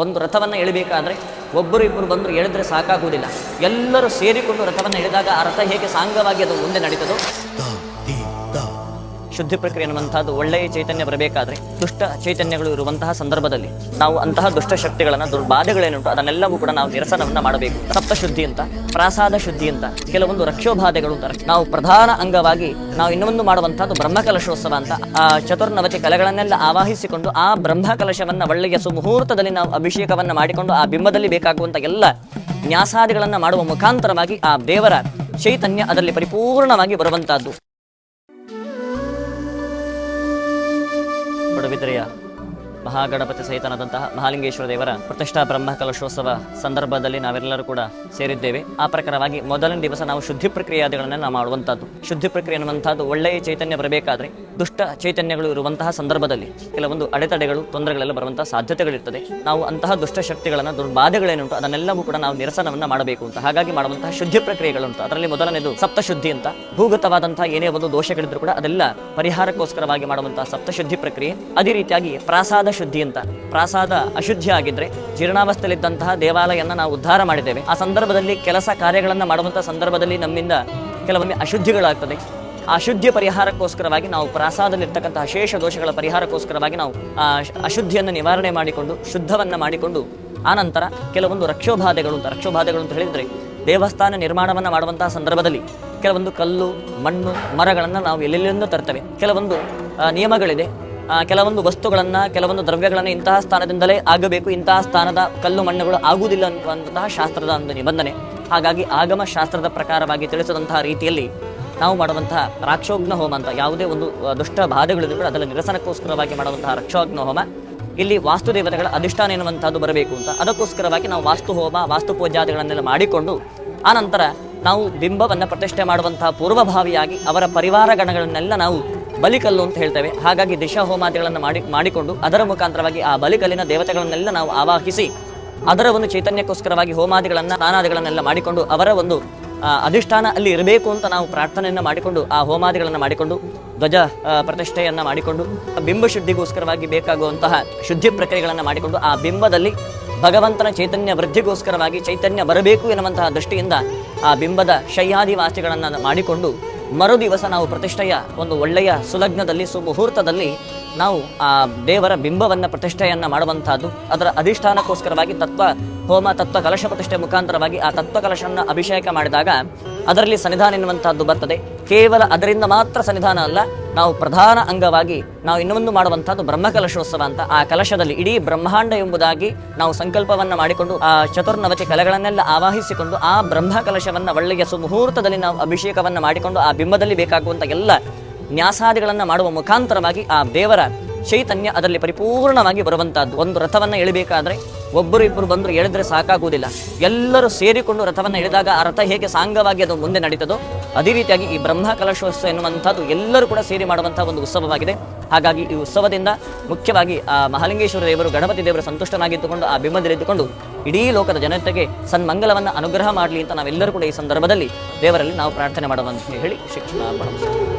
ಒಂದು ರಥವನ್ನು ಎಳಿಬೇಕಾದ್ರೆ ಒಬ್ಬರು ಇಬ್ಬರು ಬಂದರು ಎಳೆದ್ರೆ ಸಾಕಾಗುವುದಿಲ್ಲ. ಎಲ್ಲರೂ ಸೇರಿಕೊಂಡು ರಥವನ್ನು ಎಳೆದಾಗ ಆ ರಥ ಹೇಗೆ ಸಾಂಗವಾಗಿ ಅದು ಮುಂದೆ ನಡೀತದೋ, ಶುದ್ಧಿ ಪ್ರಕ್ರಿಯೆ ಅನ್ನುವಂಥದ್ದು ಒಳ್ಳೆಯ ಚೈತನ್ಯ ಬರಬೇಕಾದ್ರೆ ದುಷ್ಟ ಚೈತನ್ಯಗಳು ಇರುವಂತಹ ಸಂದರ್ಭದಲ್ಲಿ ನಾವು ಅಂತಹ ದುಷ್ಟ ಶಕ್ತಿಗಳನ್ನು, ದುರ್ಬಾಧೆಗಳೇನುಂಟು ಅದನ್ನೆಲ್ಲವೂ ಕೂಡ ನಾವು ನಿರಸನವನ್ನು ಮಾಡಬೇಕು. ಸಪ್ತಶುದ್ಧಿ ಅಂತ, ಪ್ರಾಸಾದ ಶುದ್ಧಿ ಅಂತ, ಕೆಲವೊಂದು ರಕ್ಷೋಬಾಧೆಗಳು ಅಂತ. ನಾವು ಪ್ರಧಾನ ಅಂಗವಾಗಿ ನಾವು ಇನ್ನೊಂದು ಮಾಡುವಂತಹದ್ದು ಬ್ರಹ್ಮಕಲಶೋತ್ಸವ ಅಂತ. ಆ ಚತುರ್ನವತಿ ಕಲೆಗಳನ್ನೆಲ್ಲ ಆವಾಹಿಸಿಕೊಂಡು ಆ ಬ್ರಹ್ಮಕಲಶವನ್ನ ಒಳ್ಳೆಯ ಸುಮುಹೂರ್ತದಲ್ಲಿ ನಾವು ಅಭಿಷೇಕವನ್ನ ಮಾಡಿಕೊಂಡು ಆ ಬಿಂಬದಲ್ಲಿ ಬೇಕಾಗುವಂತ ಎಲ್ಲ ನ್ಯಾಸಾದಿಗಳನ್ನ ಮಾಡುವ ಮುಖಾಂತರವಾಗಿ ಆ ದೇವರ ಚೈತನ್ಯ ಅದರಲ್ಲಿ ಪರಿಪೂರ್ಣವಾಗಿ ಬರುವಂತಹದ್ದು. ಪಡುಬಿದ್ರೆಯ ಮಹಾಗಣಪತಿ ಸಹಿತನಾದಂತಹ ಮಹಾಲಿಂಗೇಶ್ವರ ದೇವರ ಪ್ರತಿಷ್ಠಾ ಬ್ರಹ್ಮ ಕಲಶೋತ್ಸವ ಸಂದರ್ಭದಲ್ಲಿ ನಾವೆಲ್ಲರೂ ಕೂಡ ಸೇರಿದ್ದೇವೆ. ಆ ಪ್ರಕಾರವಾಗಿ ಮೊದಲನೇ ದಿವಸ ನಾವು ಶುದ್ಧಿ ಪ್ರಕ್ರಿಯಾದಿಗಳನ್ನ ನಾವು ಮಾಡುವಂತಹದ್ದು. ಶುದ್ಧಿ ಪ್ರಕ್ರಿಯೆ ಅನ್ನುವಂಥದ್ದು ಒಳ್ಳೆಯ ಚೈತನ್ಯ ಬರಬೇಕಾದ್ರೆ ದುಷ್ಟ ಚೈತನ್ಯಗಳು ಇರುವಂತಹ ಸಂದರ್ಭದಲ್ಲಿ ಕೆಲವೊಂದು ಅಡೆತಡೆಗಳು, ತೊಂದರೆಗಳೆಲ್ಲ ಬರುವಂತಹ ಸಾಧ್ಯತೆಗಳಿರ್ತದೆ. ನಾವು ಅಂತಹ ದುಷ್ಟ ಶಕ್ತಿಗಳನ್ನ, ದುರ್ಬಾಧೆಗಳೇನುಂಟು ಅದನ್ನೆಲ್ಲವೂ ಕೂಡ ನಾವು ನಿರಸನವನ್ನ ಮಾಡಬೇಕು ಅಂತ. ಹಾಗಾಗಿ ಮಾಡುವಂತಹ ಶುದ್ಧಿ ಪ್ರಕ್ರಿಯೆಗಳುಂಟು. ಅದರಲ್ಲಿ ಮೊದಲನೇದು ಸಪ್ತಶುದ್ಧಿ ಅಂತ. ಭೂಗತವಾದಂತಹ ಏನೇ ಒಂದು ದೋಷಗಳಿದ್ರು ಕೂಡ ಅದೆಲ್ಲ ಪರಿಹಾರಕ್ಕೋಸ್ಕರವಾಗಿ ಮಾಡುವಂತಹ ಸಪ್ತಶುದ್ಧಿ ಪ್ರಕ್ರಿಯೆ. ಅದೇ ರೀತಿಯಾಗಿ ಪ್ರಾಸಾದ ಶುದ್ಧಿ ಅಂತ. ಪ್ರಾಸಾದ ಅಶುದ್ಧಿ ಆಗಿದ್ರೆ, ಜೀರ್ಣಾವಸ್ಥೆಯಲ್ಲಿದ್ದಂತಹ ದೇವಾಲಯನ್ನ ನಾವು ಉದ್ಧಾರ ಮಾಡಿದ್ದೇವೆ, ಆ ಸಂದರ್ಭದಲ್ಲಿ ಕೆಲಸ ಕಾರ್ಯಗಳನ್ನ ಮಾಡುವಂತಹ ಸಂದರ್ಭದಲ್ಲಿ ನಮ್ಮಿಂದ ಕೆಲವೊಮ್ಮೆ ಅಶುದ್ಧಿಗಳಾಗ್ತದೆ. ಆ ಅಶುದ್ಧಿಯ ಪರಿಹಾರಕ್ಕೋಸ್ಕರವಾಗಿ ನಾವು ಪ್ರಾಸಾದದಲ್ಲಿರ್ತಕ್ಕಂತಹ ಶೇಷ ದೋಷಗಳ ಪರಿಹಾರಕ್ಕೋಸ್ಕರವಾಗಿ ನಾವು ಆ ಅಶುದ್ಧಿಯನ್ನು ನಿವಾರಣೆ ಮಾಡಿಕೊಂಡು ಶುದ್ಧವನ್ನ ಮಾಡಿಕೊಂಡು ಆನಂತರ ಕೆಲವೊಂದು ರಕ್ಷೋಬಾಧೆಗಳು ಅಂತ ಹೇಳಿದ್ರೆ, ದೇವಸ್ಥಾನ ನಿರ್ಮಾಣವನ್ನ ಮಾಡುವಂತಹ ಸಂದರ್ಭದಲ್ಲಿ ಕೆಲವೊಂದು ಕಲ್ಲು, ಮಣ್ಣು, ಮರಗಳನ್ನು ನಾವು ಎಲ್ಲೆಲ್ಲಿಂದ ತರ್ತೇವೆ. ಕೆಲವೊಂದು ನಿಯಮಗಳಿದೆ. ಕೆಲವೊಂದು ವಸ್ತುಗಳನ್ನ, ಕೆಲವೊಂದು ದ್ರವ್ಯಗಳನ್ನ ಇಂತಹ ಸ್ಥಾನದಿಂದಲೇ ಆಗಬೇಕು, ಇಂತಹ ಸ್ಥಾನದ ಕಲ್ಲು ಮಣ್ಣುಗಳು ಆಗುವುದಿಲ್ಲ ಅನ್ನುವಂತಹ ಶಾಸ್ತ್ರದ ಒಂದು ನಿಬಂಧನೆ. ಹಾಗಾಗಿ ಆಗಮ ಶಾಸ್ತ್ರದ ಪ್ರಕಾರವಾಗಿ ತಿಳಿಸಿದಂತಹ ರೀತಿಯಲ್ಲಿ ನಾವು ಮಾಡುವಂತಹ ರಾಕ್ಷೋಗ್ನ ಹೋಮ ಅಂತ, ಯಾವುದೇ ಒಂದು ದುಷ್ಟ ಬಾಧೆಗಳಿದ್ರು ಕೂಡ ಅದರ ನಿರಸನಕ್ಕೋಸ್ಕರವಾಗಿ ಮಾಡುವಂತಹ ರಾಕ್ಷೋಗ್ನ ಹೋಮ. ಇಲ್ಲಿ ವಾಸ್ತು ದೇವತೆಗಳ ಅಧಿಷ್ಠಾನ ಎನ್ನುವಂತಹದ್ದು ಬರಬೇಕು ಅಂತ. ಅದಕ್ಕೋಸ್ಕರವಾಗಿ ನಾವು ವಾಸ್ತು ಹೋಮ, ವಾಸ್ತು ಪೂಜಾದಿಗಳನ್ನೆಲ್ಲ ಮಾಡಿಕೊಂಡು ಆನಂತರ ನಾವು ಬಿಂಬವನ್ನು ಪ್ರತಿಷ್ಠೆ ಮಾಡುವಂತಹ ಪೂರ್ವಭಾವಿಯಾಗಿ ಅವರ ಪರಿವಾರ ಗಣಗಳನ್ನೆಲ್ಲ ನಾವು ಬಲಿಕಲ್ಲು ಅಂತ ಹೇಳ್ತೇವೆ. ಹಾಗಾಗಿ ದಿಶಾ ಹೋಮಾದಿಗಳನ್ನು ಮಾಡಿಕೊಂಡು ಅದರ ಮುಖಾಂತರವಾಗಿ ಆ ಬಲಿಕಲ್ಲಿನ ದೇವತೆಗಳನ್ನೆಲ್ಲ ನಾವು ಆವಾಹಿಸಿ ಅದರ ಒಂದು ಚೈತನ್ಯಕ್ಕೋಸ್ಕರವಾಗಿ ಹೋಮಾದಿಗಳನ್ನ, ಸ್ನಾನಾದಿಗಳನ್ನೆಲ್ಲ ಮಾಡಿಕೊಂಡು ಅವರ ಒಂದು ಅಧಿಷ್ಠಾನ ಅಲ್ಲಿ ಇರಬೇಕು ಅಂತ ನಾವು ಪ್ರಾರ್ಥನೆಯನ್ನು ಮಾಡಿಕೊಂಡು ಆ ಹೋಮಾದಿಗಳನ್ನು ಮಾಡಿಕೊಂಡು ಧ್ವಜ ಪ್ರತಿಷ್ಠೆಯನ್ನ ಮಾಡಿಕೊಂಡು ಬಿಂಬ ಶುದ್ಧಿಗೋಸ್ಕರವಾಗಿ ಬೇಕಾಗುವಂತಹ ಶುದ್ಧಿ ಪ್ರಕ್ರಿಯೆಗಳನ್ನು ಮಾಡಿಕೊಂಡು ಆ ಬಿಂಬದಲ್ಲಿ ಭಗವಂತನ ಚೈತನ್ಯ ವೃದ್ಧಿಗೋಸ್ಕರವಾಗಿ ಚೈತನ್ಯ ಬರಬೇಕು ಎನ್ನುವಂತಹ ದೃಷ್ಟಿಯಿಂದ ಆ ಬಿಂಬದ ಶಯ್ಯಾದಿವಾಸಿಗಳನ್ನು ಮಾಡಿಕೊಂಡು ಮರುದಿವಸ ನಾವು ಪ್ರತಿಷ್ಠೆಯ ಒಂದು ಒಳ್ಳೆಯ ಸುಲಗ್ನದಲ್ಲಿ, ಸುಮುಹೂರ್ತದಲ್ಲಿ ನಾವು ಆ ದೇವರ ಬಿಂಬವನ್ನ ಪ್ರತಿಷ್ಠೆಯನ್ನ ಮಾಡುವಂತಹದ್ದು. ಅದರ ಅಧಿಷ್ಠಾನಕ್ಕೋಸ್ಕರವಾಗಿ ತತ್ವ ಹೋಮ, ತತ್ವ ಕಲಶ ಪ್ರತಿಷ್ಠೆ ಮುಖಾಂತರವಾಗಿ ಆ ತತ್ವ ಕಲಶವನ್ನು ಅಭಿಷೇಕ ಮಾಡಿದಾಗ ಅದರಲ್ಲಿ ಸನ್ನಿಧಾನ ಎನ್ನುವಂತಹದ್ದು ಬರ್ತದೆ. ಕೇವಲ ಅದರಿಂದ ಮಾತ್ರ ಸನ್ನಿಧಾನ ಅಲ್ಲ, ನಾವು ಪ್ರಧಾನ ಅಂಗವಾಗಿ ನಾವು ಇನ್ನೊಂದು ಮಾಡುವಂತಹದ್ದು ಬ್ರಹ್ಮಕಲಶೋತ್ಸವ ಅಂತ. ಆ ಕಲಶದಲ್ಲಿ ಇಡೀ ಬ್ರಹ್ಮಾಂಡ ಎಂಬುದಾಗಿ ನಾವು ಸಂಕಲ್ಪವನ್ನ ಮಾಡಿಕೊಂಡು ಆ ಚತುರ್ನವತಿ ಕಲೆಗಳನ್ನೆಲ್ಲ ಆವಾಹಿಸಿಕೊಂಡು ಆ ಬ್ರಹ್ಮ ಕಲಶವನ್ನ ಒಳ್ಳೆಯ ಸುಮುಹೂರ್ತದಲ್ಲಿ ನಾವು ಅಭಿಷೇಕವನ್ನ ಮಾಡಿಕೊಂಡು ಆ ಬಿಂಬದಲ್ಲಿ ಬೇಕಾಗುವಂತ ಎಲ್ಲ ನ್ಯಾಸಾದಿಗಳನ್ನ ಮಾಡುವ ಮುಖಾಂತರವಾಗಿ ಆ ದೇವರ ಚೈತನ್ಯ ಅದರಲ್ಲಿ ಪರಿಪೂರ್ಣವಾಗಿ ಬರುವಂತಹದ್ದು. ಒಂದು ರಥವನ್ನ ಎಳಿಬೇಕಾದ್ರೆ ಒಬ್ಬರು ಇಬ್ಬರು ಬಂದರು ಎಳೆದ್ರೆ ಸಾಕಾಗುವುದಿಲ್ಲ. ಎಲ್ಲರೂ ಸೇರಿಕೊಂಡು ರಥವನ್ನು ಎಳೆದಾಗ ಆ ರಥ ಹೇಗೆ ಸಾಂಗವಾಗಿ ಅದು ಮುಂದೆ ನಡೀತದೋ ಅದೇ ರೀತಿಯಾಗಿ ಈ ಬ್ರಹ್ಮ ಕಲಶೋತ್ಸವ ಎನ್ನುವಂಥದ್ದು ಎಲ್ಲರೂ ಕೂಡ ಸೇರಿ ಮಾಡುವಂತಹ ಒಂದು ಉತ್ಸವವಾಗಿದೆ. ಹಾಗಾಗಿ ಈ ಉತ್ಸವದಿಂದ ಮುಖ್ಯವಾಗಿ ಆ ಮಹಾಲಿಂಗೇಶ್ವರ ದೇವರು, ಗಣಪತಿ ದೇವರು ಸಂತುಷ್ಟನಾಗಿದ್ದುಕೊಂಡು ಆ ಬಿಂಬದಲ್ಲಿದ್ದುಕೊಂಡು ಇಡೀ ಲೋಕದ ಜನತೆಗೆ ಸನ್ಮಂಗಲವನ್ನು ಅನುಗ್ರಹ ಮಾಡಲಿ ಅಂತ ನಾವೆಲ್ಲರೂ ಕೂಡ ಈ ಸಂದರ್ಭದಲ್ಲಿ ದೇವರಲ್ಲಿ ನಾವು ಪ್ರಾರ್ಥನೆ ಮಾಡುವಂತ ಹೇಳಿ ಶಿಕ್ಷಣ ಮಾಡೋಣ.